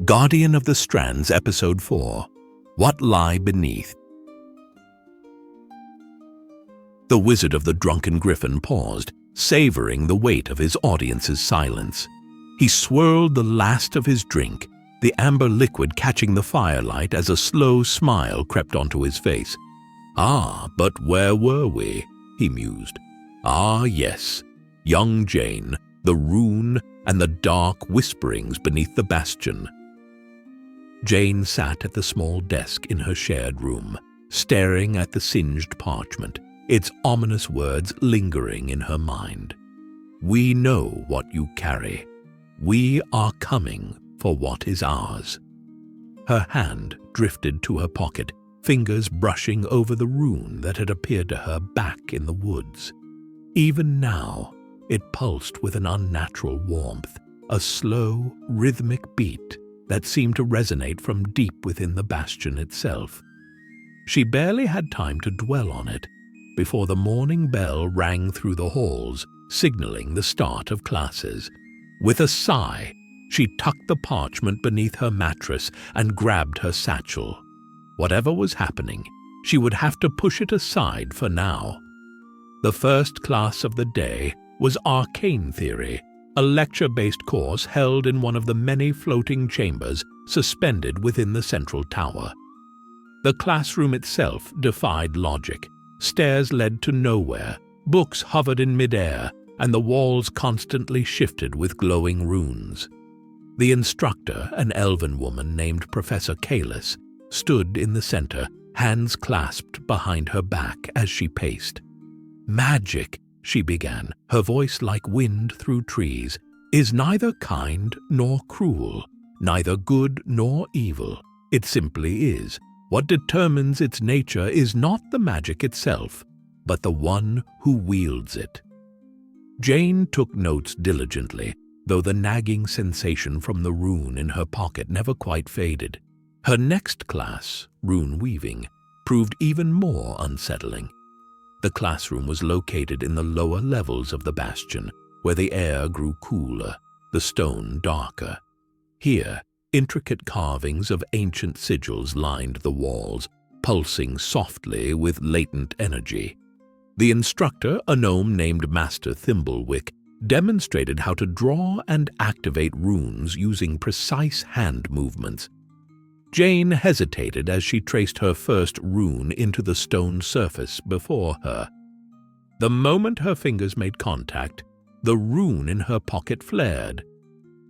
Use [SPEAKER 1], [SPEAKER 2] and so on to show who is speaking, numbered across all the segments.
[SPEAKER 1] Guardian of the Strands, Episode 4. What Lie Beneath. The Wizard of the Drunken Griffin paused, savoring the weight of his audience's silence. He swirled the last of his drink, the amber liquid catching the firelight as a slow smile crept onto his face. "Ah, but where were we?" he mused. "Ah, yes, young Jane, the rune, and the dark whisperings beneath the bastion." Jane sat at the small desk in her shared room, staring at the singed parchment, its ominous words lingering in her mind. "We know what you carry. We are coming for what is ours." Her hand drifted to her pocket, fingers brushing over the rune that had appeared to her back in the woods. Even now, it pulsed with an unnatural warmth, a slow, rhythmic beat that seemed to resonate from deep within the bastion itself. She barely had time to dwell on it before the morning bell rang through the halls, signaling the start of classes. With a sigh, she tucked the parchment beneath her mattress and grabbed her satchel. Whatever was happening, she would have to push it aside for now. The first class of the day was Arcane Theory, a lecture-based course held in one of the many floating chambers suspended within the central tower. The classroom itself defied logic. Stairs led to nowhere, books hovered in midair, and the walls constantly shifted with glowing runes. The instructor, an elven woman named Professor Kalis, stood in the center, hands clasped behind her back as she paced. "Magic," she began, her voice like wind through trees, "is neither kind nor cruel, neither good nor evil. It simply is. What determines its nature is not the magic itself, but the one who wields it." Jane took notes diligently, though the nagging sensation from the rune in her pocket never quite faded. Her next class, rune weaving, proved even more unsettling. The classroom was located in the lower levels of the bastion, where the air grew cooler, the stone darker. Here, intricate carvings of ancient sigils lined the walls, pulsing softly with latent energy. The instructor, a gnome named Master Thimblewick, demonstrated how to draw and activate runes using precise hand movements. Jane hesitated as she traced her first rune into the stone surface before her. The moment her fingers made contact, the rune in her pocket flared.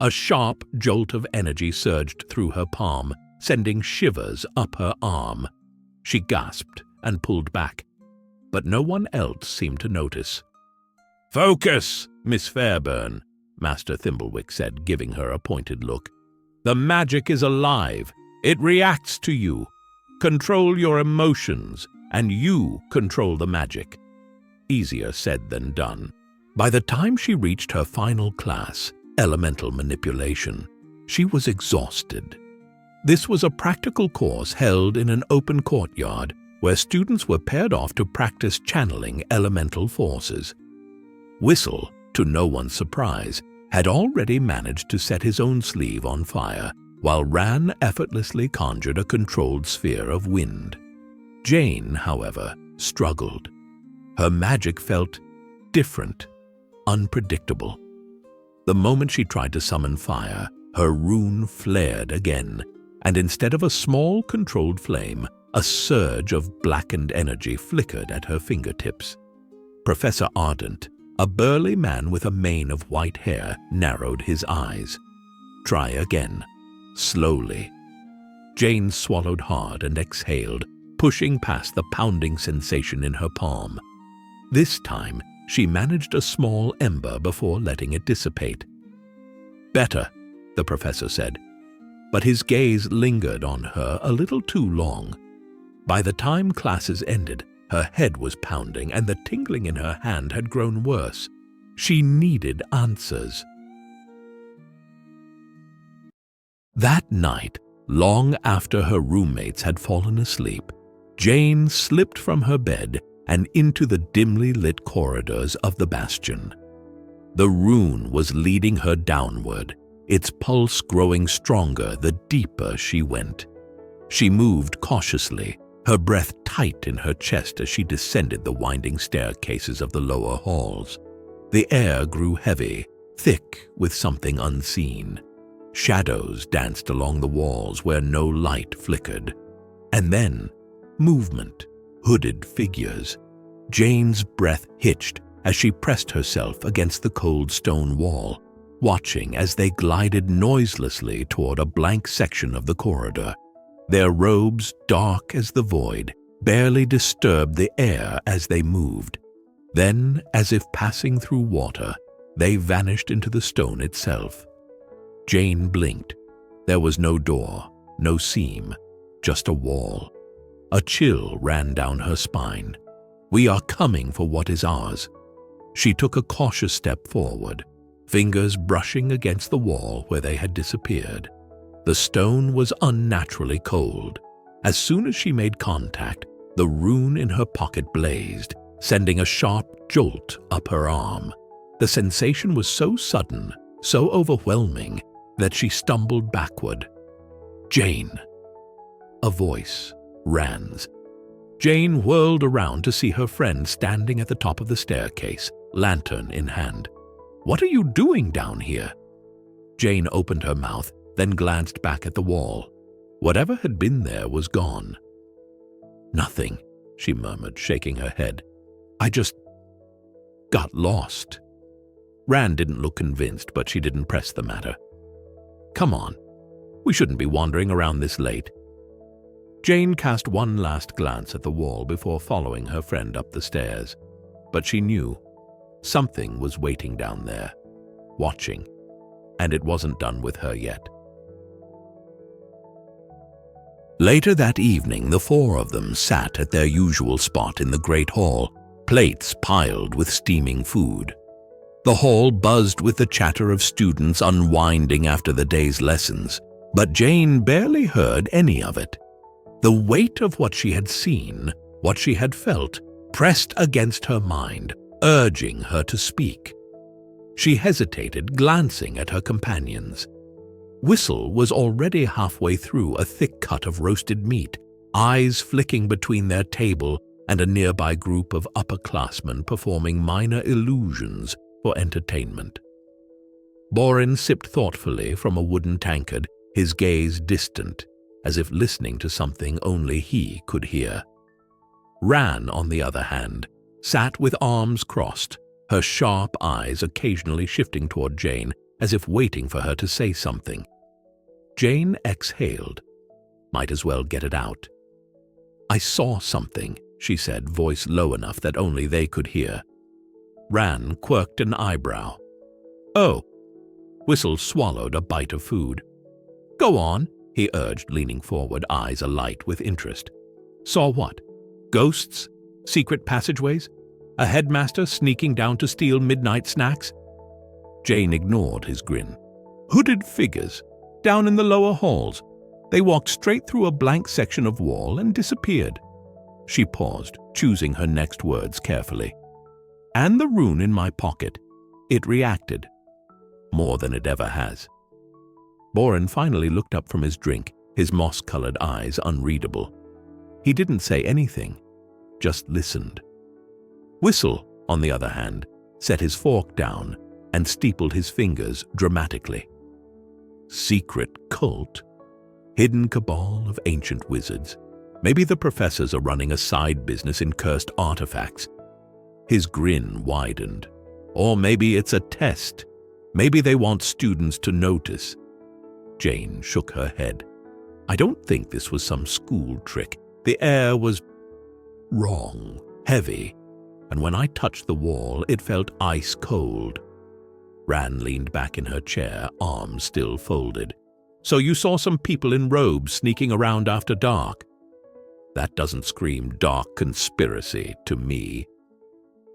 [SPEAKER 1] A sharp jolt of energy surged through her palm, sending shivers up her arm. She gasped and pulled back, but no one else seemed to notice. "Focus, Miss Fairburn," Master Thimblewick said, giving her a pointed look. "The magic is alive. It reacts to you. Control your emotions, and you control the magic." Easier said than done. By the time she reached her final class, Elemental Manipulation, she was exhausted. This was a practical course held in an open courtyard where students were paired off to practice channeling elemental forces. Whistle, to no one's surprise, had already managed to set his own sleeve on fire, while Ran effortlessly conjured a controlled sphere of wind. Jane, however, struggled. Her magic felt different, unpredictable. The moment she tried to summon fire, her rune flared again, and instead of a small controlled flame, a surge of blackened energy flickered at her fingertips. Professor Ardent, a burly man with a mane of white hair, narrowed his eyes. "Try again. Slowly." Jane swallowed hard and exhaled, pushing past the pounding sensation in her palm. This time, she managed a small ember before letting it dissipate. "Better," the professor said, but his gaze lingered on her a little too long. By the time classes ended, her head was pounding and the tingling in her hand had grown worse. She needed answers. That night, long after her roommates had fallen asleep, Jane slipped from her bed and into the dimly lit corridors of the bastion. The rune was leading her downward, its pulse growing stronger the deeper she went. She moved cautiously, her breath tight in her chest as she descended the winding staircases of the lower halls. The air grew heavy, thick with something unseen. Shadows danced along the walls where no light flickered. And then, movement, hooded figures. Jane's breath hitched as she pressed herself against the cold stone wall, watching as they glided noiselessly toward a blank section of the corridor. Their robes, dark as the void, barely disturbed the air as they moved. Then, as if passing through water, they vanished into the stone itself. Jane blinked. There was no door, no seam, just a wall. A chill ran down her spine. We are coming for what is ours. She took a cautious step forward, fingers brushing against the wall where they had disappeared. The stone was unnaturally cold. As soon as she made contact, the rune in her pocket blazed, sending a sharp jolt up her arm. The sensation was so sudden, so overwhelming, that she stumbled backward. "Jane!" A voice, Rand's. Jane whirled around to see her friend standing at the top of the staircase, lantern in hand. "What are you doing down here?" Jane opened her mouth, then glanced back at the wall. Whatever had been there was gone. "Nothing," she murmured, shaking her head. "I just got lost." Rand didn't look convinced, but she didn't press the matter. "Come on. We shouldn't be wandering around this late." Jane cast one last glance at the wall before following her friend up the stairs. But she knew something was waiting down there, watching, and it wasn't done with her yet. Later that evening, the four of them sat at their usual spot in the great hall, plates piled with steaming food. The hall buzzed with the chatter of students unwinding after the day's lessons, but Jane barely heard any of it. The weight of what she had seen, what she had felt, pressed against her mind, urging her to speak. She hesitated, glancing at her companions. Whistle was already halfway through a thick cut of roasted meat, eyes flicking between their table and a nearby group of upperclassmen performing minor illusions for entertainment. Borin sipped thoughtfully from a wooden tankard, his gaze distant, as if listening to something only he could hear. Ran, on the other hand, sat with arms crossed, her sharp eyes occasionally shifting toward Jane, as if waiting for her to say something. Jane exhaled. Might as well get it out. "I saw something," she said, voice low enough that only they could hear. Ran quirked an eyebrow. "Oh." Whistle swallowed a bite of food. "Go on," he urged, leaning forward, eyes alight with interest. "Saw what? Ghosts? Secret passageways? A headmaster sneaking down to steal midnight snacks?" Jane ignored his grin. "Hooded figures, down in the lower halls. They walked straight through a blank section of wall and disappeared." She paused, choosing her next words carefully. "And the rune in my pocket. It reacted. More than it ever has." Borin finally looked up from his drink, his moss-colored eyes unreadable. He didn't say anything, just listened. Whistle, on the other hand, set his fork down and steepled his fingers dramatically. Secret cult? Hidden cabal of ancient wizards? Maybe the professors are running a side business in cursed artifacts. His grin widened. Or maybe it's a test. Maybe they want students to notice. Jane shook her head. "I don't think this was some school trick. The air was wrong, heavy, and when I touched the wall, it felt ice cold." Ran leaned back in her chair, arms still folded. "So you saw some people in robes sneaking around after dark?" "That doesn't scream dark conspiracy to me."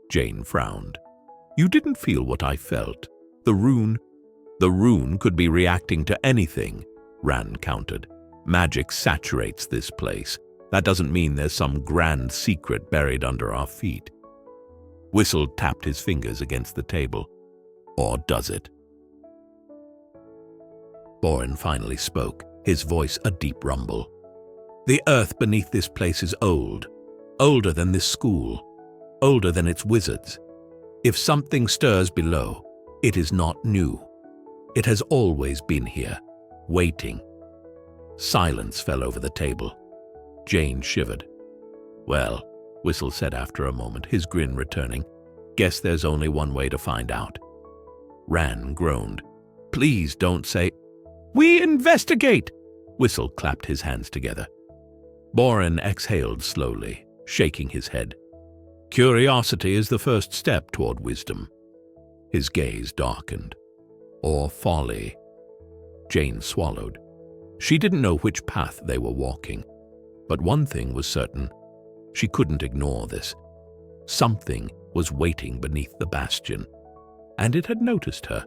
[SPEAKER 1] Jane frowned. "You didn't feel what I felt. The rune could be reacting to anything," Ran countered. "Magic saturates this place. That doesn't mean there's some grand secret buried under our feet." Whistle tapped his fingers against the table. "Or does it?" Borin finally spoke, his voice a deep rumble. "The earth beneath this place is old, older than this school, older than its wizards. If something stirs below, it is not new. It has always been here, waiting." Silence fell over the table. Jane shivered. "Well," Whistle said after a moment, his grin returning, "guess there's only one way to find out." Ran groaned. "Please don't say—" "We investigate!" Whistle clapped his hands together. Borin exhaled slowly, shaking his head. "Curiosity is the first step toward wisdom." His gaze darkened. "Or folly." Jane swallowed. She didn't know which path they were walking, but one thing was certain. She couldn't ignore this. Something was waiting beneath the bastion, and it had noticed her.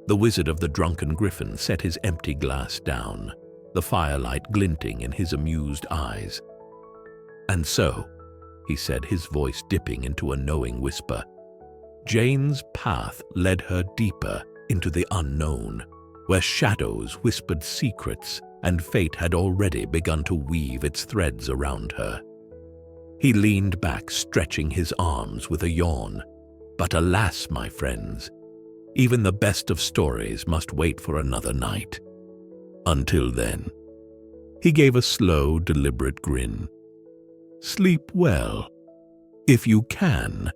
[SPEAKER 1] The Wizard of the Drunken Griffin set his empty glass down, the firelight glinting in his amused eyes. "And so," he said, his voice dipping into a knowing whisper, "Jane's path led her deeper into the unknown, where shadows whispered secrets and fate had already begun to weave its threads around her." He leaned back, stretching his arms with a yawn. "But alas, my friends, even the best of stories must wait for another night. Until then," he gave a slow, deliberate grin, "sleep well, if you can."